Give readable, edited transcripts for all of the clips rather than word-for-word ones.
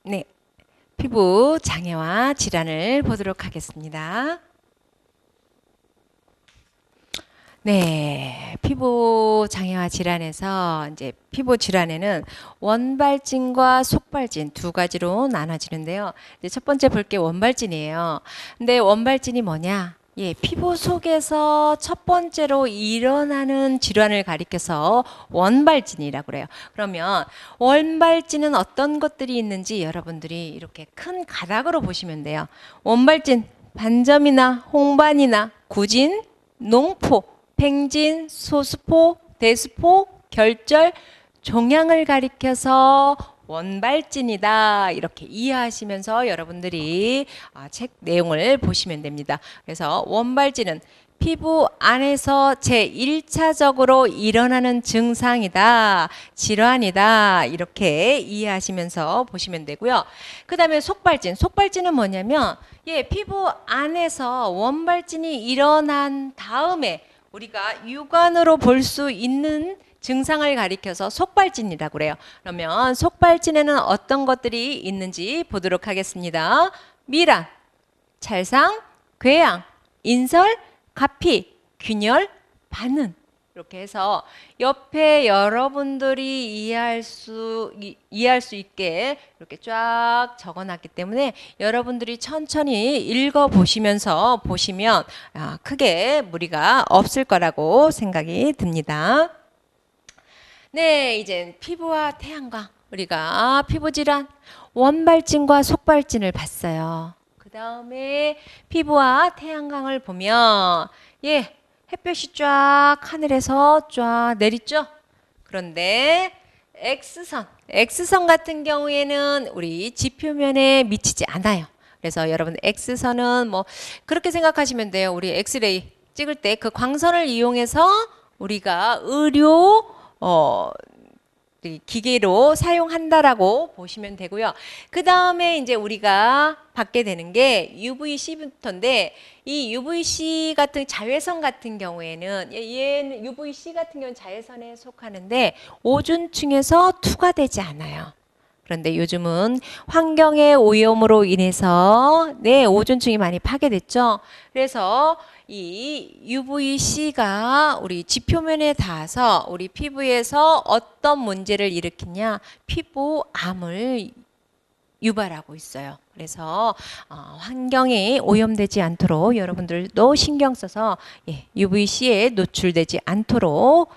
네, 피부 장애와 질환을 보도록 하겠습니다. 네, 피부 장애와 질환에서 이제 피부 질환에는 원발진과 속발진 두 가지로 나눠지는데요. 이제 첫 번째 볼 게 원발진이에요. 근데 원발진이 뭐냐? 예, 피부 속에서 첫 번째로 일어나는 질환을 가리켜서 원발진이라고 그래요. 그러면 원발진은 어떤 것들이 있는지 여러분들이 이렇게 큰 가닥으로 보시면 돼요. 원발진, 반점이나 홍반이나 구진, 농포, 팽진, 소수포, 대수포, 결절, 종양을 가리켜서 원발진이다 이렇게 이해하시면서 여러분들이 책 내용을 보시면 됩니다. 그래서 원발진은 피부 안에서 제1차적으로 일어나는 증상이다, 질환이다 이렇게 이해하시면서 보시면 되고요. 그 다음에 속발진, 속발진은 뭐냐면 피부 안에서 원발진이 일어난 다음에 우리가 육안으로 볼 수 있는 증상을 가리켜서 속발진이라고 그래요. 그러면 속발진에는 어떤 것들이 있는지 보도록 하겠습니다. 미란, 찰상, 궤양, 인설, 가피, 균열, 반응 이렇게 해서 옆에 여러분들이 이해할 수 있게 이렇게 쫙 적어놨기 때문에 여러분들이 천천히 읽어보시면서 보시면 크게 무리가 없을 거라고 생각이 듭니다. 네, 이제 피부와 태양광 우리가 피부 질환 원발진과 속발진을 봤어요. 그 다음에 피부와 태양광을 보면 햇볕이 쫙 하늘에서 쫙 내리죠. 그런데 X선 같은 경우에는 우리 지표면에 미치지 않아요. 그래서 여러분 X선은 뭐 그렇게 생각하시면 돼요. 우리 엑스레이 찍을 때 그 광선을 이용해서 우리가 의료 기계로 사용한다라고 보시면 되고요. 그 다음에 이제 우리가 받게 되는 게 UVC부터인데 이 UVC 같은 자외선 같은 경우에는 얘는 UVC 같은 경우는 자외선에 속하는데 오존층에서 투과되지 않아요. 그런데 요즘은 환경의 오염으로 인해서 오존층이 많이 파괴됐죠. 그래서 이 UVC가 우리 지표면에 닿아서 우리 피부에서 어떤 문제를 일으키냐? 피부암을 유발하고 있어요. 그래서 환경이 오염되지 않도록 여러분들도 신경 써서 UVC에 노출되지 않도록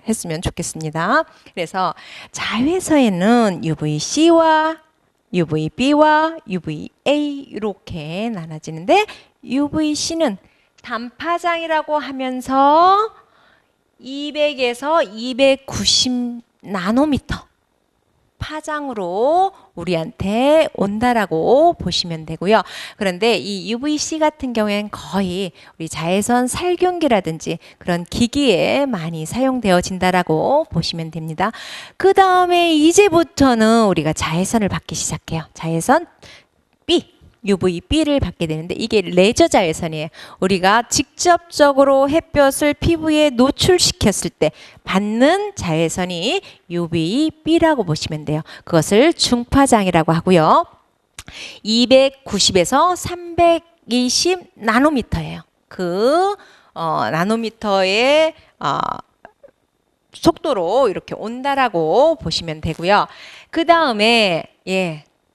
했으면 좋겠습니다. 그래서 자외선에는 UVC와 UVB와 UVA 이렇게 나눠지는데 UVC는 단파장이라고 하면서 200에서 290 나노미터 파장으로 우리한테 온다라고 보시면 되고요. 그런데 이 UVC 같은 경우에는 거의 우리 자외선 살균기라든지 그런 기기에 많이 사용되어진다라고 보시면 됩니다. 그 다음에 이제부터는 우리가 자외선을 받기 시작해요. 자외선 B. UVB를 받게 되는데 이게 레저 자외선이에요. 우리가 직접적으로 햇볕을 피부에 노출시켰을 때 받는 자외선이 UVB라고 보시면 돼요. 그것을 중파장이라고 하고요. 290에서 320 나노미터예요. 그 나노미터의 속도로 이렇게 온다라고 보시면 되고요. 그 다음에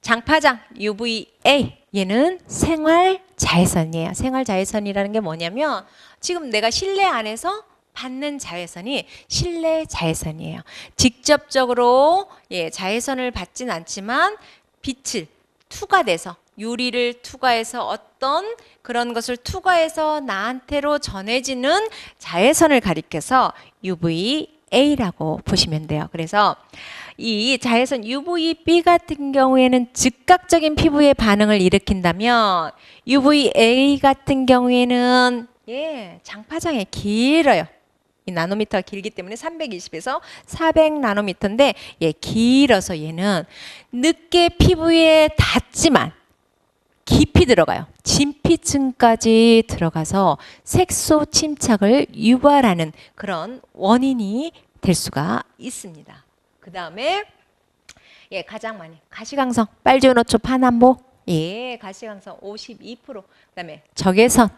장파장 UVA 얘는 생활 자외선이에요. 생활 자외선이라는 게 뭐냐면 지금 내가 실내 안에서 받는 자외선이 실내 자외선이에요. 직접적으로 자외선을 받진 않지만 빛을 투과돼서 유리를 투과해서 어떤 그런 것을 투과해서 나한테로 전해지는 자외선을 가리켜서 UVA라고 보시면 돼요. 그래서 이 자외선 UVB 같은 경우에는 즉각적인 피부의 반응을 일으킨다면 UVA 같은 경우에는 장파장이 길어요. 이 나노미터가 길기 때문에 320에서 400 나노미터인데 길어서 얘는 늦게 피부에 닿지만 깊이 들어가요. 진피층까지 들어가서 색소 침착을 유발하는 그런 원인이 될 수가 있습니다. 그 다음에 예, 가장 많이. 가시광선, 빨주노초, 파남보. 예, 가시광선 52%. 그다음에 적외선.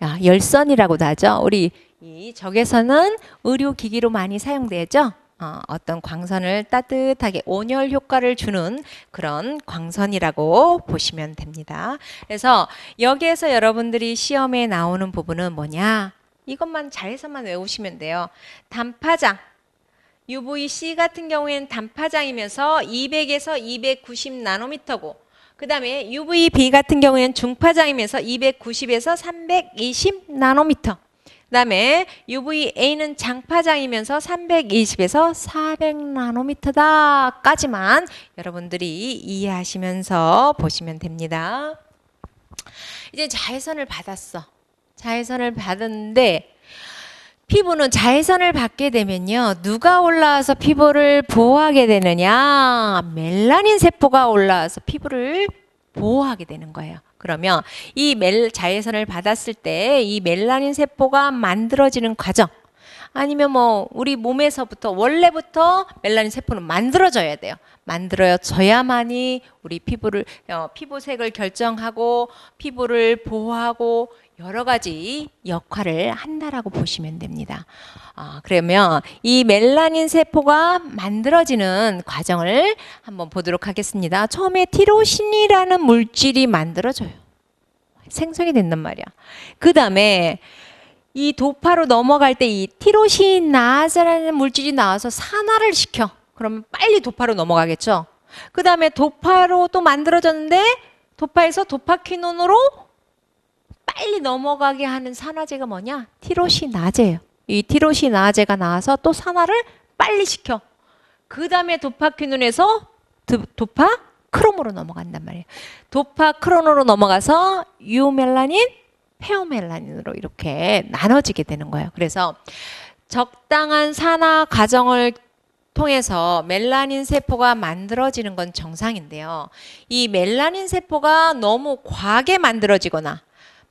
야, 열선이라고도 하죠. 우리 이 적외선은 의료기기로 많이 사용되죠. 어떤 광선을 따뜻하게 온열 효과를 주는 그런 광선이라고 보시면 됩니다. 그래서 여기에서 여러분들이 시험에 나오는 부분은 뭐냐? 이것만 잘해서만 외우시면 돼요. 단파장. UVC 같은 경우에는 단파장이면서 200에서 290 나노미터고, 그 다음에 UVB 같은 경우에는 중파장이면서 290에서 320 나노미터. 그 다음에 UVA는 장파장이면서 320에서 400 나노미터다까지만 여러분들이 이해하시면서 보시면 됩니다. 이제 자외선을 받았어. 자외선을 받았는데 피부는 자외선을 받게 되면요, 누가 올라와서 피부를 보호하게 되느냐? 멜라닌 세포가 올라와서 피부를 보호하게 되는 거예요. 그러면 이 자외선을 받았을 때 이 멜라닌 세포가 만들어지는 과정, 아니면 뭐 우리 몸에서부터 원래부터 멜라닌 세포는 만들어져야 돼요. 만들어져야만이 우리 피부색을 결정하고 피부를 보호하고 여러 가지 역할을 한다라고 보시면 됩니다. 그러면 이 멜라닌 세포가 만들어지는 과정을 한번 보도록 하겠습니다. 처음에 티로신이라는 물질이 만들어져요. 생성이 된단 말이야. 그 다음에 이 도파로 넘어갈 때 이 티로시나즈라는 물질이 나와서 산화를 시켜. 그러면 빨리 도파로 넘어가겠죠. 그 다음에 도파로 또 만들어졌는데 도파에서 도파퀴논으로 빨리 넘어가게 하는 산화제가 뭐냐? 티로시나제예요. 이 티로시나제가 나와서 또 산화를 빨리 시켜. 그 다음에 도파퀴논에서 도파크롬으로 넘어간단 말이에요. 도파크롬으로 넘어가서 유멜라닌, 페오멜라닌으로 이렇게 나눠지게 되는 거예요. 그래서 적당한 산화 과정을 통해서 멜라닌 세포가 만들어지는 건 정상인데요. 이 멜라닌 세포가 너무 과하게 만들어지거나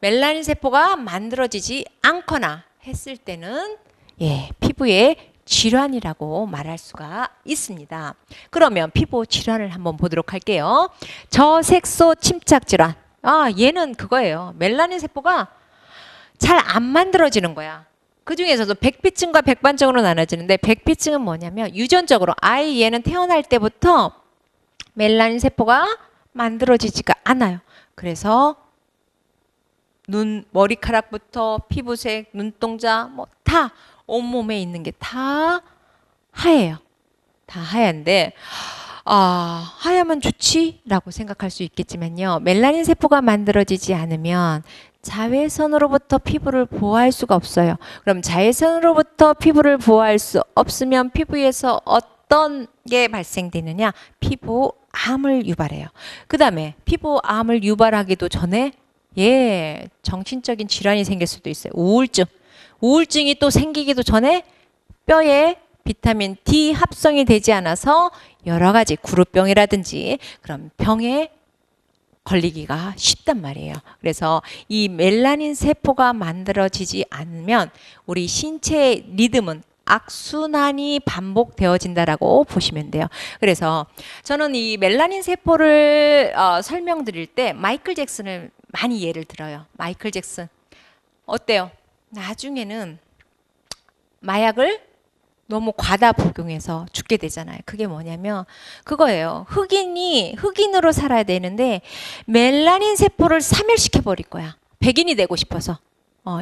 멜라닌 세포가 만들어지지 않거나 했을 때는 피부에 질환이라고 말할 수가 있습니다. 그러면 피부 질환을 한번 보도록 할게요. 저색소 침착 질환. 얘는 그거예요. 멜라닌 세포가 잘 안 만들어지는 거야. 그 중에서도 백피증과 백반증으로 나눠지는데, 백피증은 뭐냐면 유전적으로 얘는 태어날 때부터 멜라닌 세포가 만들어지지가 않아요. 그래서 머리카락부터 피부색, 눈동자 다 온몸에 있는 게 다 하얘요. 다 하얀데 하야면 좋지? 라고 생각할 수 있겠지만요. 멜라닌 세포가 만들어지지 않으면 자외선으로부터 피부를 보호할 수가 없어요. 그럼 자외선으로부터 피부를 보호할 수 없으면 피부에서 어떤 게 발생되느냐? 피부암을 유발해요. 그 다음에 피부암을 유발하기도 전에 정신적인 질환이 생길 수도 있어요. 우울증. 우울증이 또 생기기도 전에 뼈에 비타민 D 합성이 되지 않아서 여러 가지 구루병이라든지 그런 병에 걸리기가 쉽단 말이에요. 그래서 이 멜라닌 세포가 만들어지지 않으면 우리 신체의 리듬은 악순환이 반복되어진다라고 보시면 돼요. 그래서 저는 이 멜라닌 세포를 설명드릴 때 마이클 잭슨을 많이 예를 들어요. 마이클 잭슨 어때요? 나중에는 마약을 너무 과다 복용해서 죽게 되잖아요. 그게 뭐냐면 그거예요. 흑인으로 살아야 되는데 멜라닌 세포를 사멸시켜 버릴 거야. 백인이 되고 싶어서.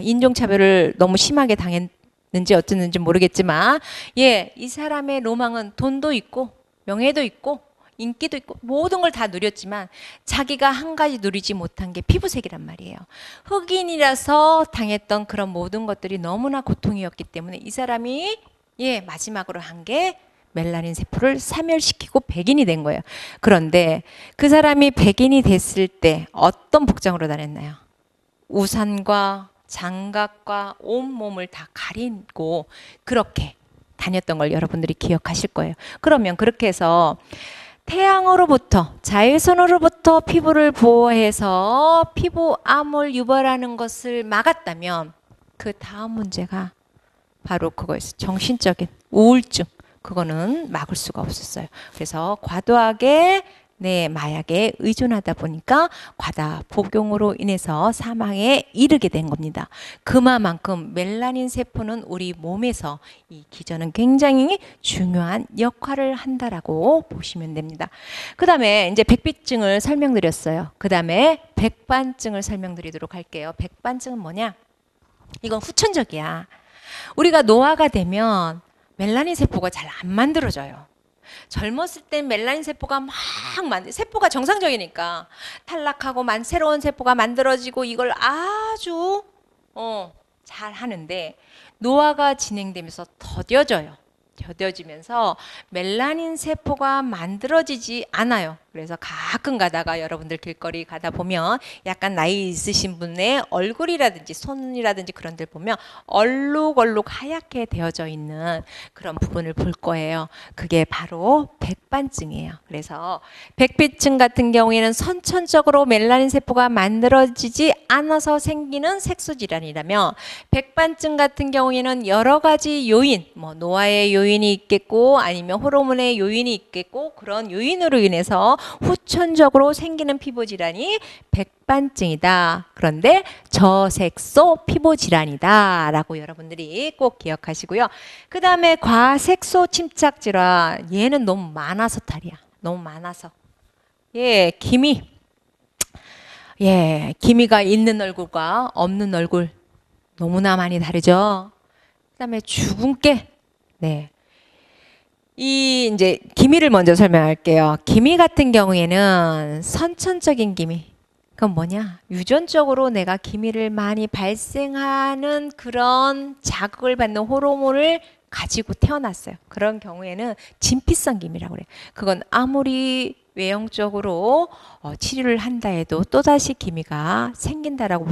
인종차별을 너무 심하게 당했는지 어쨌는지 모르겠지만 이 사람의 로망은 돈도 있고 명예도 있고 인기도 있고 모든 걸 다 누렸지만 자기가 한 가지 누리지 못한 게 피부색이란 말이에요. 흑인이라서 당했던 그런 모든 것들이 너무나 고통이었기 때문에 이 사람이 마지막으로 한 게 멜라닌 세포를 사멸시키고 백인이 된 거예요. 그런데 그 사람이 백인이 됐을 때 어떤 복장으로 다녔나요? 우산과 장갑과 온몸을 다 가리고 그렇게 다녔던 걸 여러분들이 기억하실 거예요. 그러면 그렇게 해서 태양으로부터 자외선으로부터 피부를 보호해서 피부암을 유발하는 것을 막았다면 그 다음 문제가 바로 그거였어요. 정신적인 우울증. 그거는 막을 수가 없었어요. 그래서 과도하게 마약에 의존하다 보니까 과다 복용으로 인해서 사망에 이르게 된 겁니다. 그만큼 멜라닌 세포는 우리 몸에서 이 기전은 굉장히 중요한 역할을 한다라고 보시면 됩니다. 그 다음에 이제 백비증을 설명드렸어요. 그 다음에 백반증을 설명드리도록 할게요. 백반증은 뭐냐? 이건 후천적이야. 우리가 노화가 되면 멜라닌 세포가 잘 안 만들어져요. 젊었을 땐 멜라닌 세포가 세포가 정상적이니까 탈락하고 새로운 세포가 만들어지고 이걸 아주 잘 하는데 노화가 진행되면서 더뎌지면서 멜라닌 세포가 만들어지지 않아요. 그래서 가끔 가다가 여러분들 길거리 가다 보면 약간 나이 있으신 분의 얼굴이라든지 손이라든지 그런 데 보면 얼룩얼룩 하얗게 되어져 있는 그런 부분을 볼 거예요. 그게 바로 백반증이에요. 그래서 백비증 같은 경우에는 선천적으로 멜라닌 세포가 만들어지지 않아서 생기는 색소질환이라면 백반증 같은 경우에는 여러 가지 요인, 노화의 요인이 있겠고 아니면 호르몬의 요인이 있겠고 그런 요인으로 인해서 후천적으로 생기는 피부질환이 백반증이다. 그런데 저색소 피부질환이다 라고 여러분들이 꼭 기억하시고요. 그 다음에 과색소 침착질환, 얘는 너무 많아서 탈이야. 너무 많아서. 기미가 있는 얼굴과 없는 얼굴 너무나 많이 다르죠. 그 다음에 주근깨. 이 이제 기미를 먼저 설명할게요. 기미 같은 경우에는 선천적인 기미. 그건 뭐냐? 유전적으로 내가 기미를 많이 발생하는 그런 자극을 받는 호르몬을 가지고 태어났어요. 그런 경우에는 진피성 기미라고 그래요. 그건 아무리 외형적으로 치료를 한다 해도 또다시 기미가 생긴다라고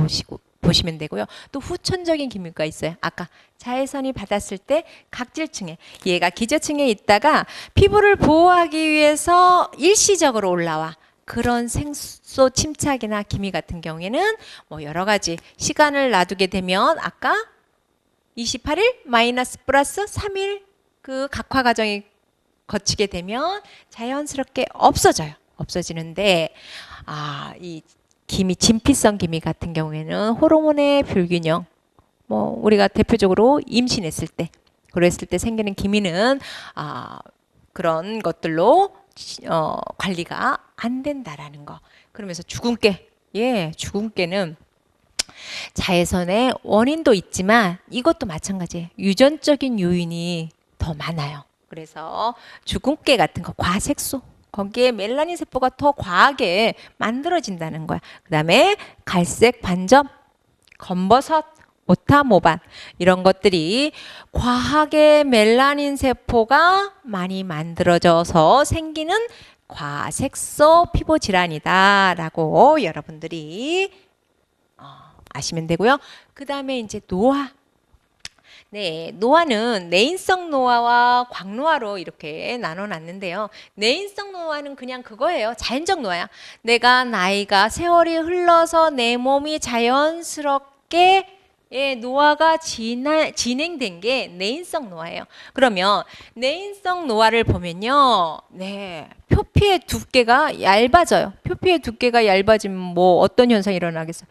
보시면 되고요. 또 후천적인 기미가 있어요. 아까 자외선이 받았을 때 각질층에, 얘가 기저층에 있다가 피부를 보호하기 위해서 일시적으로 올라와. 그런 색소 침착이나 기미 같은 경우에는 여러 가지 시간을 놔두게 되면 아까 28일 마이너스 플러스 3일 그 각화 과정이 거치게 되면 자연스럽게 없어지는데 이 기미, 진피성 기미 같은 경우에는 호르몬의 불균형, 우리가 대표적으로 임신했을 때, 그랬을 때 생기는 기미는 그런 것들로 관리가 안 된다라는 거. 그러면서 주근깨, 주근깨는 자외선의 원인도 있지만 이것도 마찬가지예요. 유전적인 요인이 더 많아요. 그래서 주근깨 같은 거, 과색소. 거기에 멜라닌 세포가 더 과하게 만들어진다는 거야. 그 다음에 갈색 반점, 검버섯, 오타모반 이런 것들이 과하게 멜라닌 세포가 많이 만들어져서 생기는 과색소 피부 질환이다 라고 여러분들이 아시면 되고요. 그 다음에 이제 노화. 노화는 내인성 노화와 광노화로 이렇게 나눠놨는데요. 내인성 노화는 그냥 그거예요. 자연적 노화야. 내가 나이가 세월이 흘러서 내 몸이 자연스럽게 노화가 진행된 게 내인성 노화예요. 그러면 내인성 노화를 보면요. 표피의 두께가 얇아져요. 표피의 두께가 얇아지면 어떤 현상이 일어나겠어요?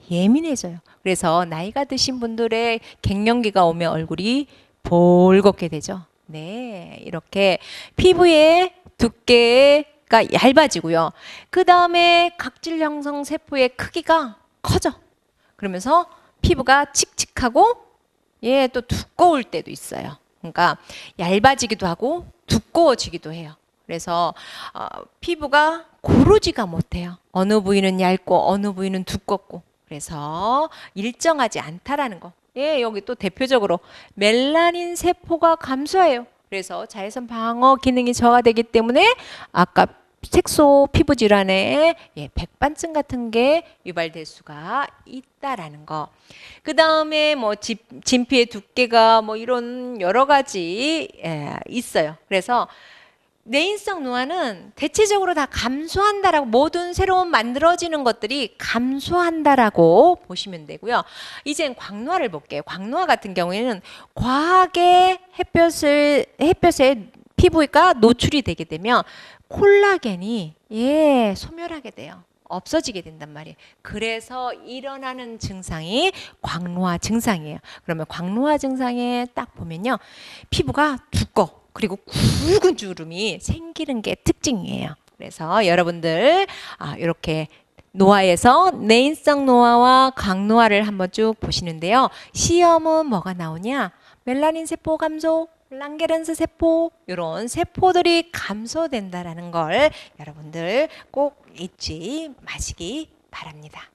예민해져요. 그래서 나이가 드신 분들의 갱년기가 오면 얼굴이 볼겋게 되죠. 이렇게 피부의 두께가 얇아지고요. 그 다음에 각질 형성 세포의 크기가 커져. 그러면서 피부가 칙칙하고 또 두꺼울 때도 있어요. 그러니까 얇아지기도 하고 두꺼워지기도 해요. 그래서 피부가 고르지가 못해요. 어느 부위는 얇고 어느 부위는 두껍고. 그래서 일정하지 않다라는 거. 여기 또 대표적으로 멜라닌 세포가 감소해요. 그래서 자외선 방어 기능이 저하되기 때문에 아까 색소 피부 질환에 백반증 같은 게 유발될 수가 있다라는 거. 그 다음에 진피의 두께가 이런 여러 가지 있어요. 그래서 내인성 노화는 대체적으로 다 감소한다라고, 모든 새로운 만들어지는 것들이 감소한다라고 보시면 되고요. 이젠 광노화를 볼게요. 광노화 같은 경우에는 과하게 햇볕에 피부가 노출이 되게 되면 콜라겐이 소멸하게 돼요. 없어지게 된단 말이에요. 그래서 일어나는 증상이 광노화 증상이에요. 그러면 광노화 증상에 딱 보면요, 피부가 두꺼워. 그리고 굵은 주름이 생기는 게 특징이에요. 그래서 여러분들 이렇게 노화에서 내인성 노화와 광노화를 한번 쭉 보시는데요. 시험은 뭐가 나오냐? 멜라닌 세포 감소, 랑게른스 세포, 이런 세포들이 감소된다라는 걸 여러분들 꼭 잊지 마시기 바랍니다.